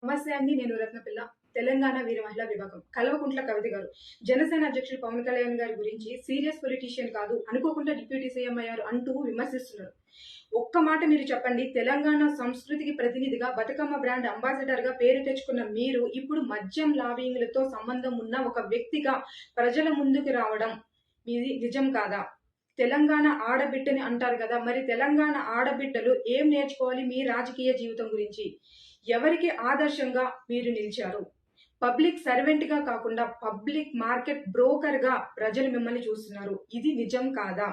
నమస్తే అండి. నేను రత్నపిల్ల. తెలంగాణ వీర మహిళా విభాగం. కల్వకుంట్ల కవిత గారు. జనసేన అధ్యక్షులు పవన్ కళ్యాణ్ గారి గురించి సీరియస్ పొలిటీషియన్ కాదు. అనుకోకుండా డిప్యూటీ సీఎం అయ్యారు అంటూ విమర్శిస్తున్నారు. ఒక్క మాట మీరు చెప్పండి. తెలంగాణ సంస్కృతికి ప్రతినిధిగా బతుకమ్మ బ్రాండ్ అంబాసిడర్‌గా పేరు తెచ్చుకున్న మీరు ఇప్పుడు మద్యం లాబింగ్‌లతో సంబంధం ఉన్న ఒక వ్యక్తిగా ప్రజల ముందుకు రావడం ఇది నిజం కాదా? తెలంగాణ ఆడబిడ్డని అంటారు కదా! మరి తెలంగాణ ఆడబిడ్డలు ఏం నేర్చుకోవాలి మీ రాజకీయ జీవితం గురించి? ఎవరికి ఆదర్శంగా మీరు నిలిచారు? పబ్లిక్ సర్వెంట్‌గా కాకుండా పబ్లిక్ మార్కెట్ బ్రోకర్‌గా ప్రజలు మిమ్మల్ని చూస్తున్నారు. ఇది నిజం కాదా?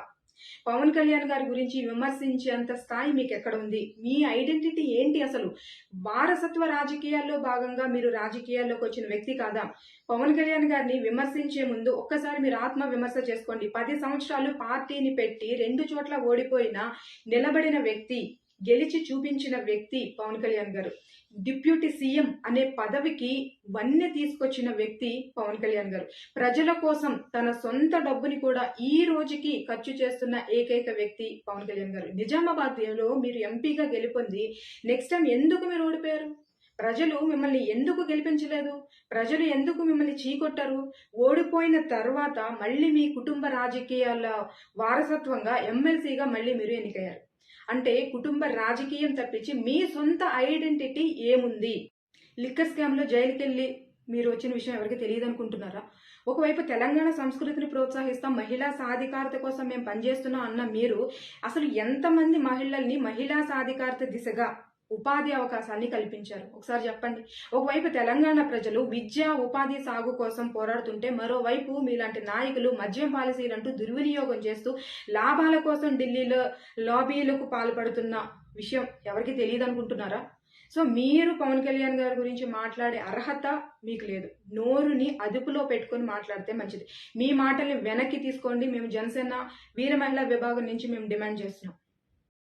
పవన్ కళ్యాణ్ గారి గురించి విమర్శించేంత స్థాయి మీకెక్కడ ఉంది? మీ ఐడెంటిటీ ఏంటి అసలు? వారసత్వ రాజకీయాల్లో భాగంగా మీరు రాజకీయాల్లోకి వచ్చిన వ్యక్తి కాదా? పవన్ కళ్యాణ్ గారిని విమర్శించే ముందు ఒక్కసారి మీరు ఆత్మ విమర్శ చేసుకోండి. 10 సంవత్సరాలు పార్టీని పెట్టి 2 చోట్ల ఓడిపోయిన నిలబడిన వ్యక్తి, గెలిచి చూపించిన వ్యక్తి పవన్ కళ్యాణ్ గారు. డిప్యూటీ సీఎం అనే పదవికి వన్నె తీసుకొచ్చిన వ్యక్తి పవన్ కళ్యాణ్ గారు. ప్రజల కోసం తన సొంత డబ్బుని కూడా ఈ రోజుకి ఖర్చు చేస్తున్న ఏకైక వ్యక్తి పవన్ కళ్యాణ్ గారు. నిజామాబాద్లో మీరు ఎంపీగా గెలుపొంది నెక్స్ట్ టైం ఎందుకు మీరు ఓడిపోయారు? ప్రజలు మిమ్మల్ని ఎందుకు గెలిపించలేదు? ప్రజలు ఎందుకు మిమ్మల్ని చీకొట్టారు? ఓడిపోయిన తర్వాత మళ్ళీ మీ కుటుంబ రాజకీయాల వారసత్వంగా ఎమ్మెల్సీగా మళ్ళీ మీరు ఎన్నికయ్యారు. అంటే కుటుంబ రాజకీయం తప్పించి మీ సొంత ఐడెంటిటీ ఏముంది? లిక్కర్ స్కామ్‌లో జైలుకెళ్ళి మీరు వచ్చిన విషయం ఎవరికీ తెలీదనుకుంటున్నారా? ఒకవైపు తెలంగాణ సంస్కృతిని ప్రోత్సహిస్తాం, మహిళా సాధికారత కోసం మేము పనిచేస్తున్నాం అన్న మీరు అసలు ఎంతమంది మహిళల్ని మహిళా సాధికారత దిశగా ఉపాధి అవకాశాన్ని కల్పించారు? ఒకసారి చెప్పండి. ఒకవైపు తెలంగాణ ప్రజలు విద్య, ఉపాధి సాగు కోసం పోరాడుతుంటే మరోవైపు మీలాంటి నాయకులు మద్యం పాలసీలంటూ దుర్వినియోగం చేస్తూ లాభాల కోసం ఢిల్లీలో లాబీలకు పాల్పడుతున్న విషయం ఎవరికీ తెలీదనుకుంటున్నారా? సో మీరు పవన్ కళ్యాణ్ గారి గురించి మాట్లాడే అర్హత మీకు లేదు. నోరుని అదుపులో పెట్టుకొని మాట్లాడితే మంచిది. మీ మాటల్ని వెనక్కి తీసుకోండి. మేము జనసేన వీర మహిళా విభాగం నుంచి మేము డిమాండ్ చేస్తున్నాం.